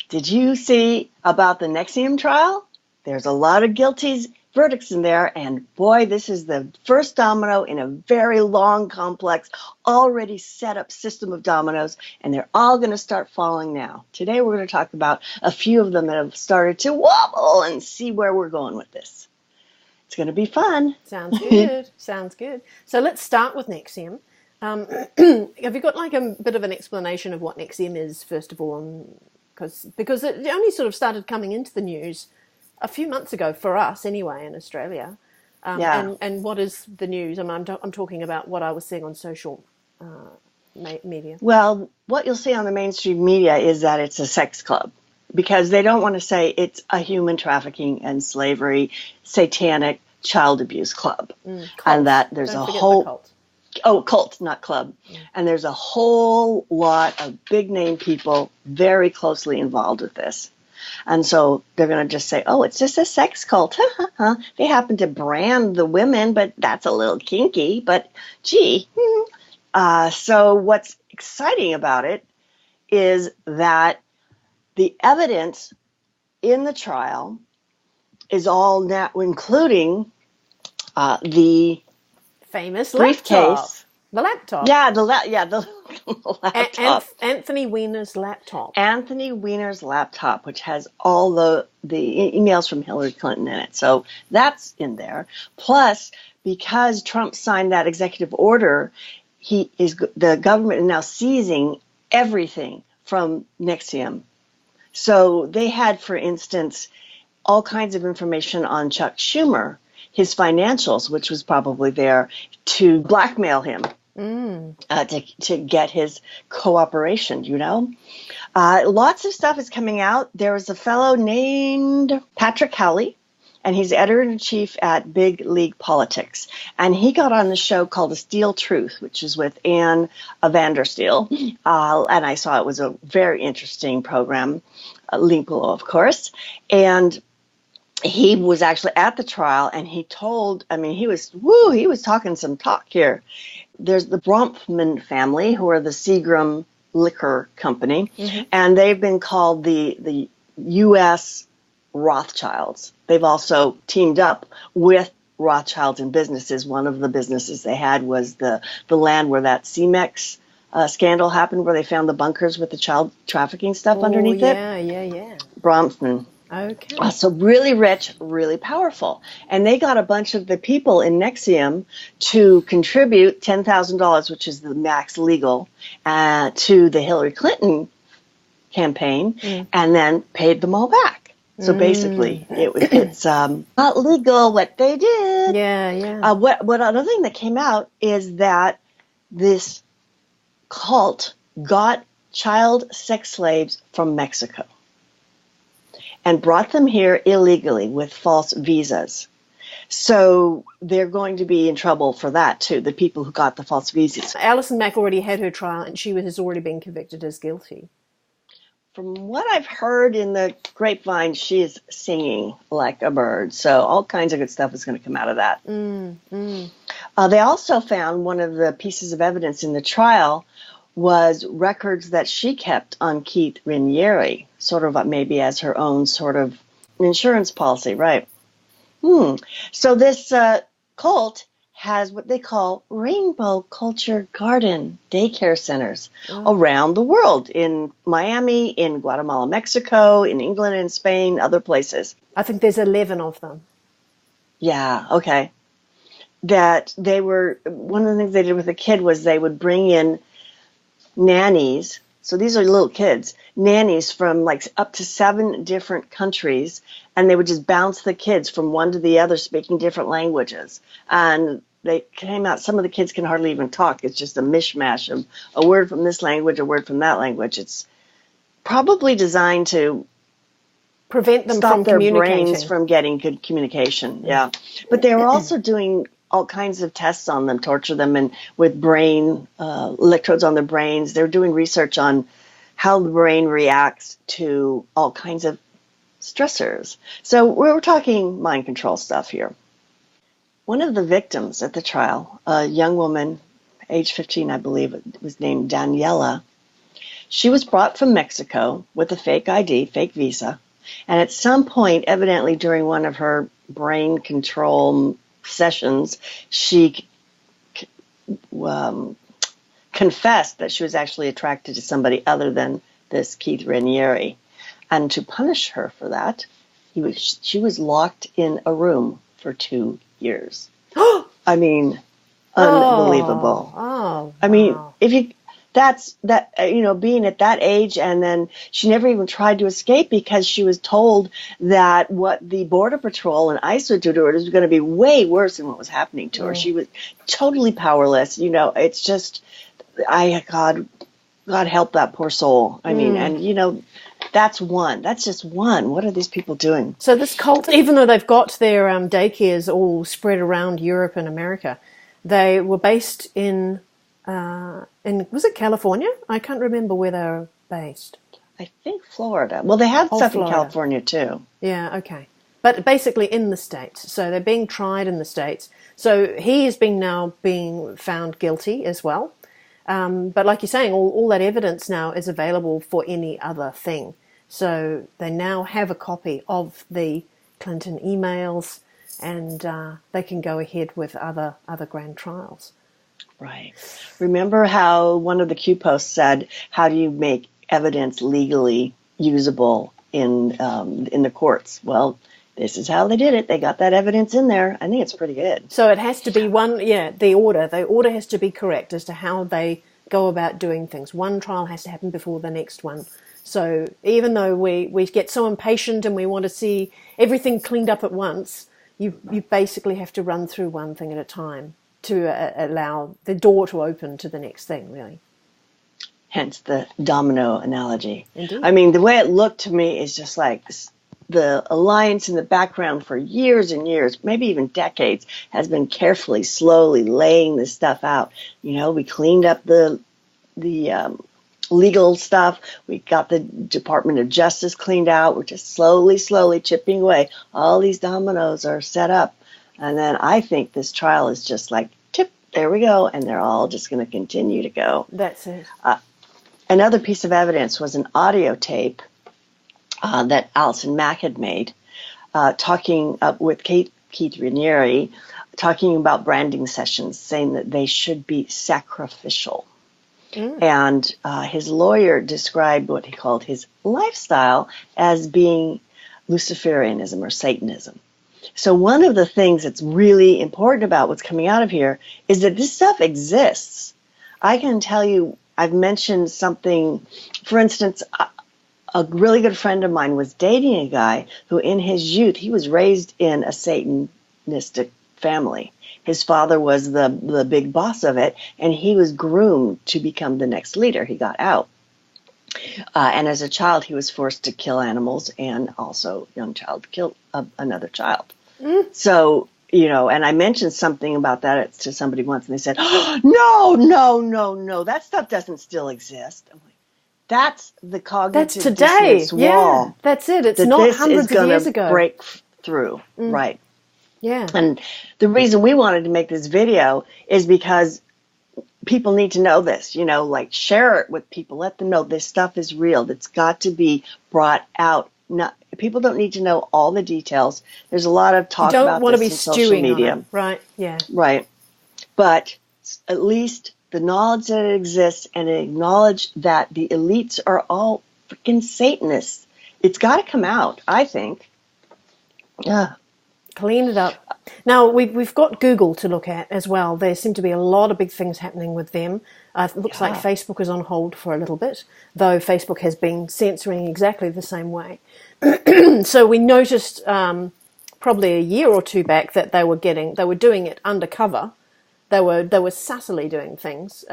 Did you see about the Nexium trial? There's a lot of guilty verdicts in there, and boy, this is the first domino in a very long, complex, already set up system of dominoes, and they're all going to start falling now. Today we're going to talk about a few of them that have started to wobble and see where we're going with this. It's going to be fun. Sounds good. Sounds good. So let's start with Nexium. Have you got like a bit of an explanation of what Nxivm is, first of all? Because it only sort of started coming into the news a few months ago, for us anyway, in Australia. And what is the news? I'm talking about what I was seeing on social media. Well, what you'll see on the mainstream media is that it's a sex club, because they don't want to say it's a human trafficking and slavery, satanic child abuse club. And that there's Don't a forget whole... the cult. Oh, cult, not club. And there's a whole lot of big name people very closely involved with this. And so they're going to just say, oh, it's just a sex cult. They happen to brand the women, but that's a little kinky. But gee. So what's exciting about it is that the evidence in the trial is all now, including the famous briefcase. The laptop. Yeah, the laptop. Anthony Weiner's laptop. Anthony Weiner's laptop, which has all the emails from Hillary Clinton in it. So that's in there. Plus, because Trump signed that executive order, the government is now seizing everything from Nexium. So they had, for instance, all kinds of information on Chuck Schumer, his financials, which was probably there to blackmail him, to get his cooperation, Lots of stuff is coming out. There was a fellow named Patrick Howley, and he's editor-in-chief at Big League Politics. And he got on the show called The Steel Truth, which is with Ann Vandersteel. And I saw it was a very interesting program, link below, of course. And he was actually at the trial, and he was talking some talk here. There's the Bronfman family, who are the Seagram liquor company, and they've been called the U.S. Rothschilds. They've also teamed up with Rothschilds in businesses. One of the businesses they had was the land where that CMEX scandal happened, where they found the bunkers with the child trafficking stuff underneath it. Yeah. Bronfman. Okay. So really rich, really powerful. And they got a bunch of the people in Nexium to contribute $10,000, which is the max legal, to the Hillary Clinton campaign, and then paid them all back. So basically, it's not legal what they did. Yeah. What another thing that came out is that this cult got child sex slaves from Mexico and brought them here illegally with false visas. So they're going to be in trouble for that, too, the people who got the false visas. Alison Mack already had her trial, and she has already been convicted as guilty. From what I've heard in the grapevine, she is singing like a bird. So all kinds of good stuff is going to come out of that. They also found one of the pieces of evidence in the trial was records that she kept on Keith Raniere, sort of maybe as her own sort of insurance policy, right? So this cult has what they call rainbow culture garden daycare centers around the world, in Miami, in Guatemala, Mexico, in England and Spain, other places. I think there's 11 of them. Yeah, okay. That they were, one of the things they did with a kid was they would bring in nannies. So these are little kids, nannies from like up to 7 different countries, and they would just bounce the kids from one to the other, speaking different languages. And they came out, some of the kids can hardly even talk. It's just a mishmash of a word from this language, a word from that language. It's probably designed to prevent them stop from their communicating. brains from getting good communication. Yeah. But they were also doing all kinds of tests on them, torture them, and with brain electrodes on their brains. They're doing research on how the brain reacts to all kinds of stressors. So we're talking mind control stuff here. One of the victims at the trial, a young woman, age 15, I believe, was named Daniela. She was brought from Mexico with a fake ID, fake visa. And at some point, evidently during one of her brain control sessions, she confessed that she was actually attracted to somebody other than this Keith Raniere. And to punish her for that, she was locked in a room for 2 years. I mean, unbelievable. Oh, I mean, wow. if you being at that age, and then she never even tried to escape because she was told that what the Border Patrol and ICE would do to her was going to be way worse than what was happening to her. She was totally powerless. It's just, God help that poor soul. I mean, and that's one. That's just one. What are these people doing? So this cult, even though they've got their daycares all spread around Europe and America, they were based in was it California? I can't remember where they were based. I think Florida. Well, they have stuff Florida. in California too. Yeah, okay. But basically in the States. So they're being tried in the States. So he is now being found guilty as well. But like you're saying, all that evidence now is available for any other thing. So they now have a copy of the Clinton emails, and they can go ahead with other grand trials. Right. Remember how one of the Q posts said, "How do you make evidence legally usable in the courts?" Well, this is how they did it. They got that evidence in there. I think it's pretty good. So it has to be the order has to be correct as to how they go about doing things. One trial has to happen before the next one. So even though we get so impatient and we want to see everything cleaned up at once, you basically have to run through one thing at a time to allow the door to open to the next thing, really. Hence the domino analogy. Indeed. I mean, the way it looked to me is just like the alliance in the background for years and years, maybe even decades, has been carefully, slowly laying this stuff out. We cleaned up the legal stuff. We got the Department of Justice cleaned out. We're just slowly chipping away. All these dominoes are set up. And then I think this trial is just like, tip, there we go. And they're all just going to continue to go. That's it. Another piece of evidence was an audio tape that Alison Mack had made, talking with Keith Raniere, talking about branding sessions, saying that they should be sacrificial. And his lawyer described what he called his lifestyle as being Luciferianism or Satanism. So one of the things that's really important about what's coming out of here is that this stuff exists. I can tell you, I've mentioned something, for instance, a really good friend of mine was dating a guy who in his youth, he was raised in a Satanistic family. His father was the big boss of it, and he was groomed to become the next leader. He got out. And as a child, he was forced to kill animals, and also, young child, kill another child. So, and I mentioned something about that to somebody once, and they said, oh, no, that stuff doesn't still exist. I'm like, that's the cognitive dissonance wall. Yeah, that's it. It's not hundreds of years ago. Break through, right? Yeah. And the reason we wanted to make this video is because people need to know this, like share it with people, let them know this stuff is real. It's got to be brought out. People don't need to know all the details. There's a lot of talk about this in social media. On it. Right, yeah. Right. But at least the knowledge that it exists and acknowledge that the elites are all freaking Satanists. It's got to come out, I think. Yeah. Clean it up. Now, we've got Google to look at as well. There seem to be a lot of big things happening with them. It looks like Facebook is on hold for a little bit, though Facebook has been censoring exactly the same way. So we noticed probably a year or two back that they were doing it undercover. They were subtly doing things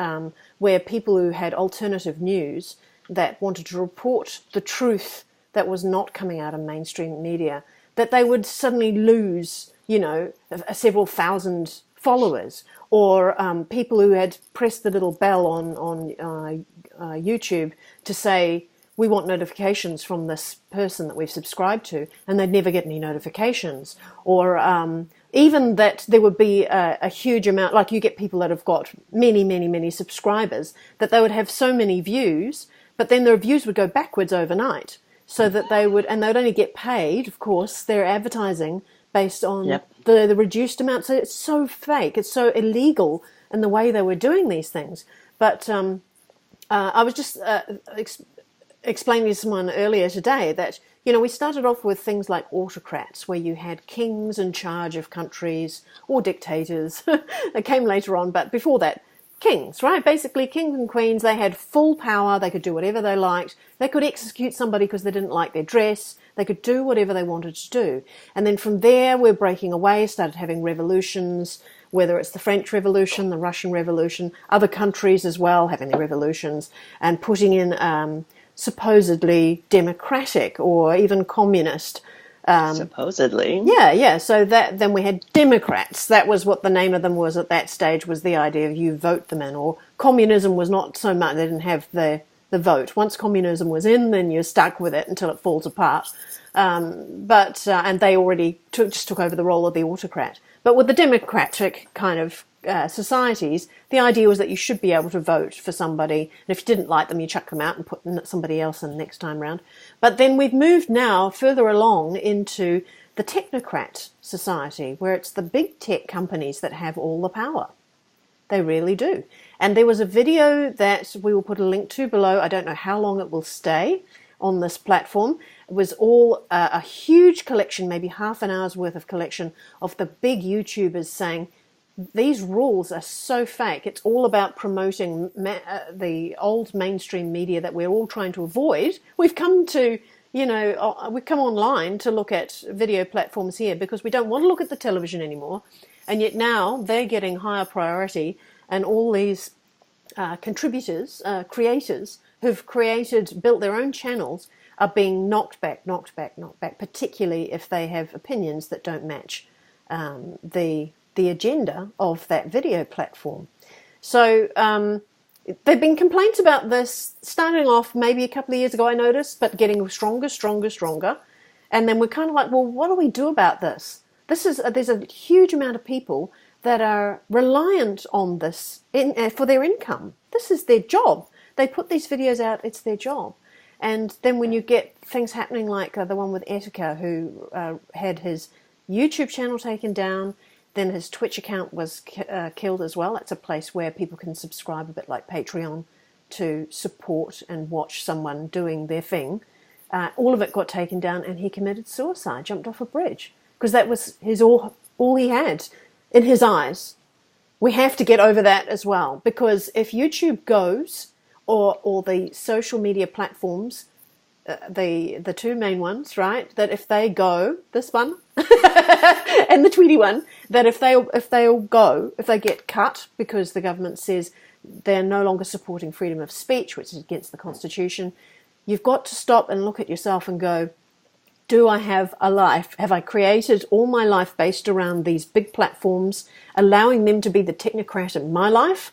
where people who had alternative news that wanted to report the truth that was not coming out of mainstream media, that they would suddenly lose, several thousand followers, or people who had pressed the little bell on YouTube to say, we want notifications from this person that we've subscribed to, and they'd never get any notifications. Or even that there would be a huge amount, like you get people that have got many, many, many subscribers, that they would have so many views but then the views would go backwards overnight, so that they would only get paid, of course, their advertising based on Yep. the reduced amount. So it's so fake, it's so illegal in the way they were doing these things. But I was just explaining to someone earlier today that, we started off with things like autocrats, where you had kings in charge of countries, or dictators. That came later on, but before that, kings, right? Basically, kings and queens, they had full power. They could do whatever they liked. They could execute somebody because they didn't like their dress. They could do whatever they wanted to do. And then from there, we're breaking away, started having revolutions, whether it's the French Revolution, the Russian Revolution, other countries as well having their revolutions, and putting in supposedly democratic or even communist. Supposedly. Yeah. So then we had Democrats. That was what the name of them was at that stage, was the idea of you vote them in. Or communism was not so much, they didn't have the vote. Once communism was in, then you're stuck with it until it falls apart. And they already took over the role of the autocrat. But with the democratic kind of societies, the idea was that you should be able to vote for somebody, and if you didn't like them, you chuck them out and put somebody else in next time round. But then we've moved now further along into the technocrat society, where it's the big tech companies that have all the power. They really do. And there was a video that we will put a link to below. I don't know how long it will stay on this platform. It was all a huge collection, maybe half an hour's worth of collection of the big YouTubers saying, these rules are so fake. It's all about promoting the old mainstream media that we're all trying to avoid. We've come to, we've come online to look at video platforms here because we don't want to look at the television anymore. And yet now they're getting higher priority, and all these contributors, creators who've built their own channels are being knocked back, particularly if they have opinions that don't match the agenda of that video platform. So there've been complaints about this starting off maybe a couple of years ago, I noticed, but getting stronger. And then we're kind of like, well, what do we do about this? There's a huge amount of people that are reliant on this for their income. This is their job. They put these videos out, it's their job. And then when you get things happening like the one with Etika, who had his YouTube channel taken down, then his Twitch account was killed as well. It's a place where people can subscribe, a bit like Patreon, to support and watch someone doing their thing. All of it got taken down, and he committed suicide, jumped off a bridge, because that was all he had in his eyes. We have to get over that as well, because if YouTube goes, or the social media platforms, the two main ones, right? That if they go, this one and the Tweety one, that if they get cut because the government says they're no longer supporting freedom of speech, which is against the Constitution, you've got to stop and look at yourself and go, do I have a life? Have I created all my life based around these big platforms, allowing them to be the technocrat in my life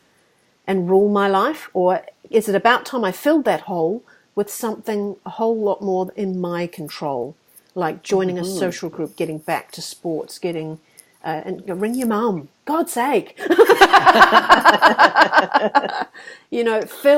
and rule my life? Or is it about time I filled that hole with something a whole lot more in my control, like joining a social group, getting back to sports, getting and ring your mum, God's sake. Fill.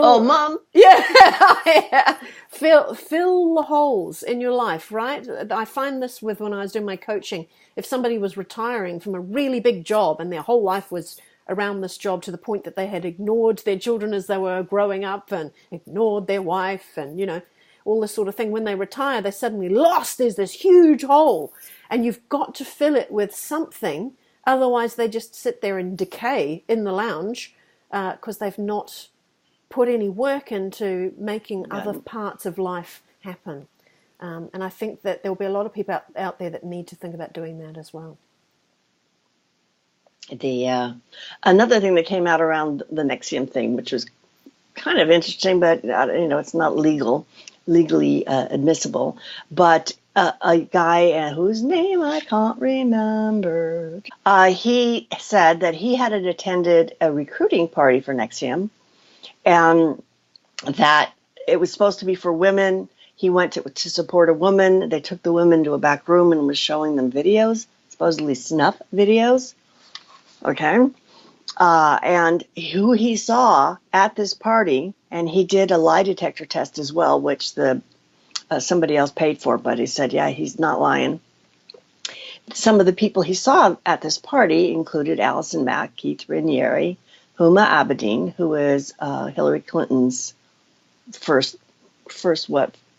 Oh, mum. Yeah. Fill the holes in your life, right? I find this with when I was doing my coaching. If somebody was retiring from a really big job and their whole life was around this job to the point that they had ignored their children as they were growing up and ignored their wife and, all this sort of thing. When they retire, they're suddenly lost. There's this huge hole, and you've got to fill it with something. Otherwise, they just sit there and decay in the lounge because they've not put any work into making other parts of life happen. And I think that there'll be a lot of people out there that need to think about doing that as well. Another thing that came out around the Nexium thing, which was kind of interesting, but it's not legally admissible. But a guy whose name I can't remember, he said that he had attended a recruiting party for Nexium, and that it was supposed to be for women. He went to support a woman. They took the women to a back room and was showing them videos, supposedly snuff videos. Okay. and who he saw at this party, and he did a lie detector test as well, which somebody else paid for, but he said, yeah, he's not lying. Some of the people he saw at this party included Allison Mack, Keith Raniere, Huma Abedin, who is Hillary Clinton's first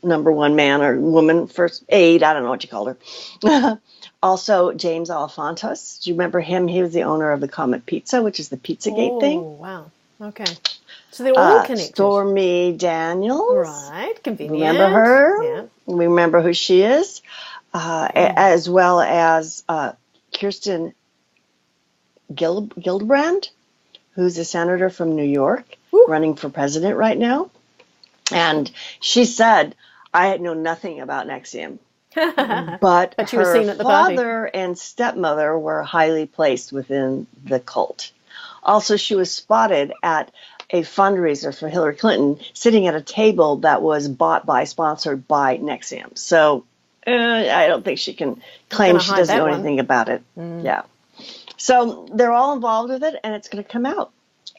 number one man or woman, first aide, I don't know what you called her. Also, James Alefantis. Do you remember him? He was the owner of the Comet Pizza, which is the Pizzagate thing. Oh, wow. Okay. So they're all connected. Stormy Daniels. Right, convenient. Remember her? Yeah. We remember who she is. As well as Kirsten Gillibrand, who's a senator from New York, running for president right now. And she said, I know nothing about Nexium. But you were seen her at the party. father and stepmother were highly placed within the cult. Also, she was spotted at a fundraiser for Hillary Clinton, sitting at a table that was sponsored by Nexium. So I don't think she can claim she doesn't know anything about it. Yeah. So they're all involved with it, and it's going to come out.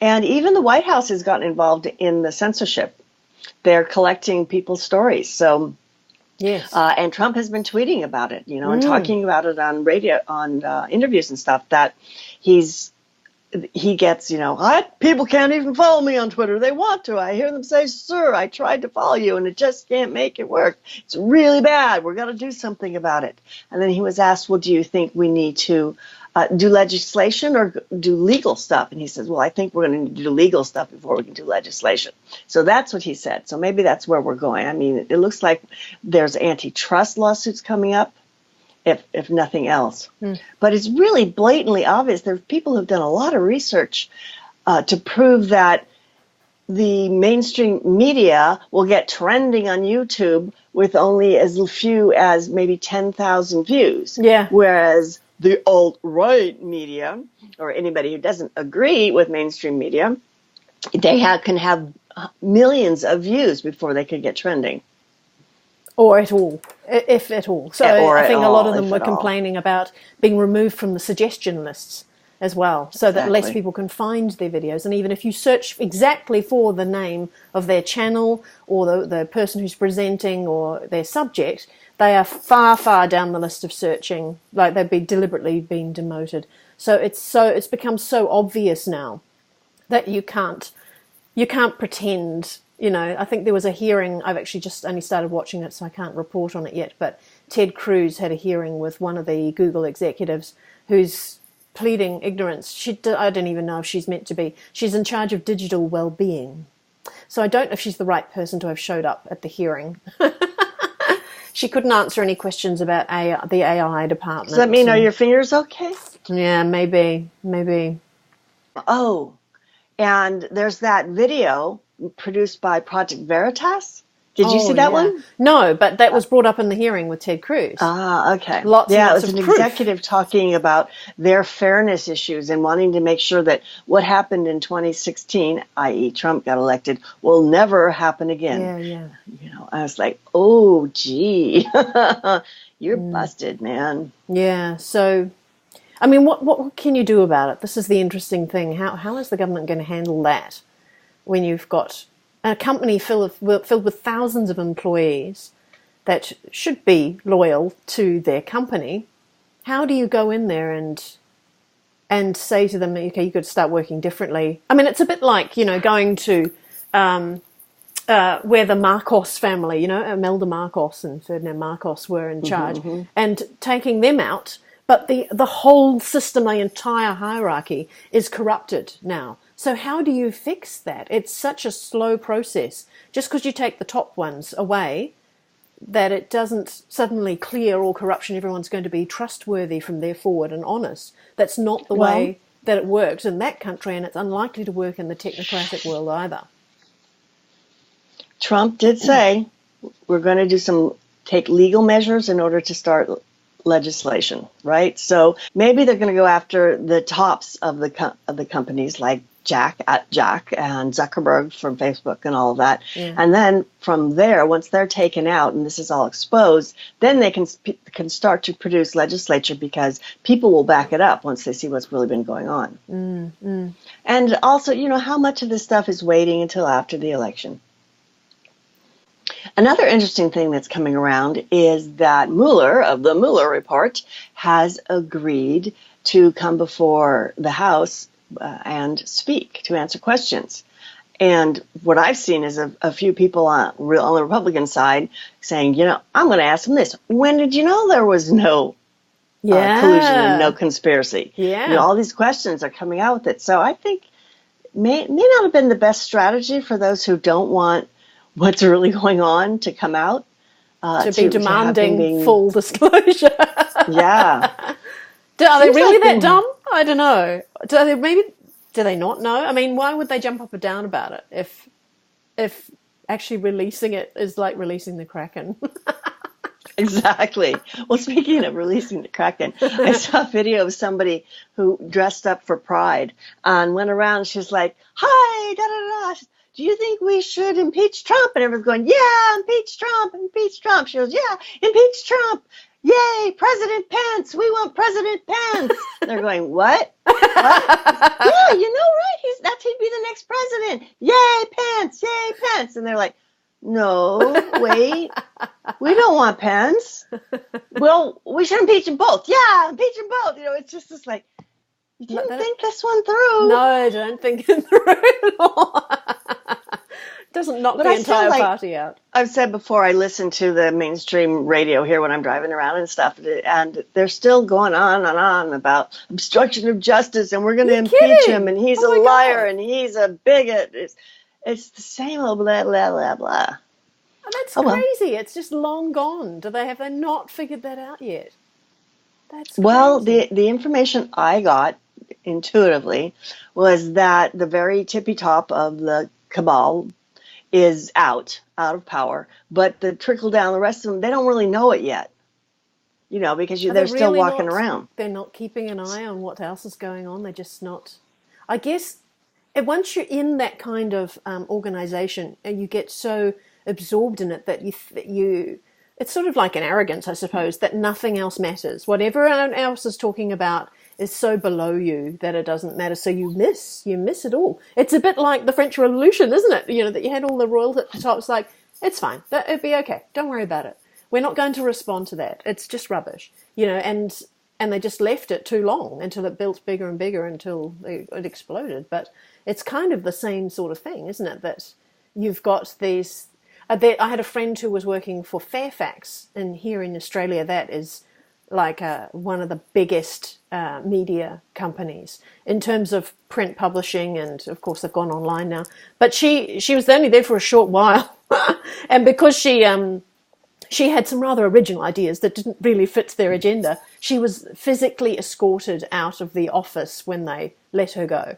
And even the White House has gotten involved in the censorship. They're collecting people's stories. So, yes. And Trump has been tweeting about it, and talking about it on radio, on interviews and stuff, that he gets, people can't even follow me on Twitter. They want to. I hear them say, sir, I tried to follow you and it just can't make it work. It's really bad. We're going to do something about it. And then he was asked, well, do you think we need to do legislation or do legal stuff? And he says, well, I think we're going to need to do legal stuff before we can do legislation. So that's what he said. So maybe that's where we're going. I mean, it looks like there's antitrust lawsuits coming up, if nothing else. But it's really blatantly obvious. There are people who've done a lot of research to prove that the mainstream media will get trending on YouTube with only as few as maybe 10,000 views. Yeah. Whereas the alt-right media, or anybody who doesn't agree with mainstream media, they can have millions of views before they could get trending. Or at all, if at all. So I think a lot of them were complaining about being removed from the suggestion lists as well, so that less people can find their videos. And even if you search exactly for the name of their channel or the person who's presenting or their subject, they are far, far down the list of searching, like they've been deliberately being demoted. So it's become so obvious now that you can't pretend. I think there was a hearing. I've actually just only started watching it, so I can't report on it yet. But Ted Cruz had a hearing with one of the Google executives who's pleading ignorance. I don't even know if she's meant to be. She's in charge of digital well-being. So I don't know if she's the right person to have showed up at the hearing. She couldn't answer any questions about the AI department. Does that mean, are your fingers okay? Yeah, maybe. Oh, and there's that video produced by Project Veritas. Did you see that one? No, but that was brought up in the hearing with Ted Cruz. Ah, okay. Lots it of was an proof. Executive talking about their fairness issues and wanting to make sure that what happened in 2016, i.e. Trump got elected, will never happen again. Yeah. I was like, oh, gee, you're busted, man. Yeah, so, I mean, what can you do about it? This is the interesting thing. How is the government going to handle that when you've got a company filled with thousands of employees that should be loyal to their company? How do you go in there and say to them, okay, you could start working differently? I mean, it's a bit like, going to where the Marcos family, Imelda Marcos and Ferdinand Marcos were in charge, and taking them out. But the whole system, the entire hierarchy is corrupted now. So how do you fix that? It's such a slow process. Just because you take the top ones away, that it doesn't suddenly clear all corruption. Everyone's going to be trustworthy from there forward and honest. That's not the way that it works in that country, and it's unlikely to work in the technocratic world either. Trump did say we're going to take legal measures in order to start legislation, right? So maybe they're going to go after the tops of the companies like Jack and Zuckerberg from Facebook and all of that. Yeah. And then from there, once they're taken out and this is all exposed, then they can start to produce legislature because people will back it up once they see what's really been going on. And also, how much of this stuff is waiting until after the election? Another interesting thing that's coming around is that Mueller of the Mueller report has agreed to come before the House and speak, to answer questions. And what I've seen is a few people on the Republican side saying, I'm going to ask him this. When did you know there was no collusion and no conspiracy? Yeah. All these questions are coming out with it. So I think may not have been the best strategy for those who don't want what's really going on to come out. To be demanding full disclosure. Yeah. Are they really that dumb? I don't know. Do they not know? I mean, why would they jump up and down about it if actually releasing it is like releasing the Kraken? Exactly. Well, speaking of releasing the Kraken, I saw a video of somebody who dressed up for Pride and went around. She's like, "Hi, da da da. Do you think we should impeach Trump?" And everyone's going, "Yeah, impeach Trump, impeach Trump." She goes, "Yeah, impeach Trump. Yay, President Pence. We want President Pence." They're going, "What? What?" "Yeah, right? He'd be the next president. Yay, Pence. Yay, Pence." And they're like, "No, wait. We don't want Pence. Well, we should impeach them both. Yeah, impeach them both." It's just this like, you didn't think this one through. No, I don't think it through at all. Doesn't knock the entire party out. I've said before, I listen to the mainstream radio here when I'm driving around and stuff, and they're still going on and on about obstruction of justice, and we're going to impeach him, and he's a liar, and he's a bigot. It's the same old blah, blah, blah, blah. Oh, that's crazy. Well. It's just long gone. Have they not figured that out yet? That's crazy. Well, the information I got intuitively was that the very tippy top of the cabal is out of power, but the trickle down, the rest of them, they don't really know it yet, because they're still walking around. They're not keeping an eye on what else is going on. They're just not. I guess once you're in that kind of organization and you get so absorbed in it that you it's sort of like an arrogance, I suppose, that nothing else matters. Whatever everyone else is talking about is so below you that it doesn't matter. So you miss it all. It's a bit like the French Revolution, isn't it? That you had all the royals at the top. It's like, it's fine. It'll be okay. Don't worry about it. We're not going to respond to that. It's just rubbish, and they just left it too long until it built bigger and bigger until it exploded. But it's kind of the same sort of thing, isn't it? That you've got these. I had a friend who was working for Fairfax, and here in Australia, that is like one of the biggest media companies in terms of print publishing, and of course they've gone online now. But she was only there for a short while, and because she had some rather original ideas that didn't really fit their agenda, she was physically escorted out of the office when they let her go.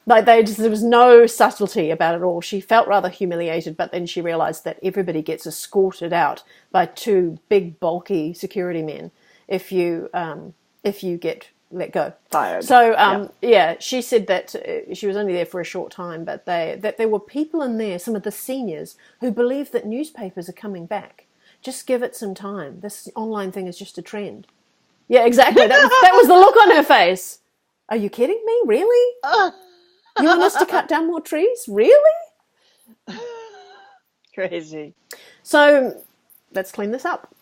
Like there was no subtlety about it all. She felt rather humiliated, but then she realised that everybody gets escorted out by two big, bulky security men if you get let go. Fired. So she said that she was only there for a short time, but that there were people in there, some of the seniors, who believe that newspapers are coming back. Just give it some time. This online thing is just a trend. Yeah, exactly. That was the look on her face. Are you kidding me? Really? You want us to cut down more trees? Really? Crazy. So let's clean this up.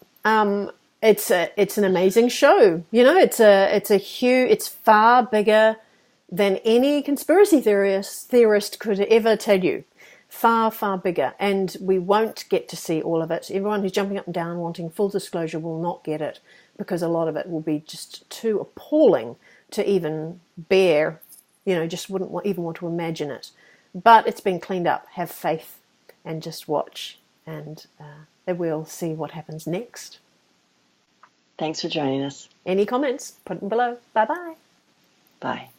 It's an amazing show. It's far bigger than any conspiracy theorist could ever tell you. Far, far bigger. And we won't get to see all of it. Everyone who's jumping up and down wanting full disclosure will not get it, because a lot of it will be just too appalling to even bear. Just wouldn't even want to imagine it. But it's been cleaned up. Have faith and just watch. And then we'll see what happens next. Thanks for joining us. Any comments? Put them below. Bye-bye. Bye.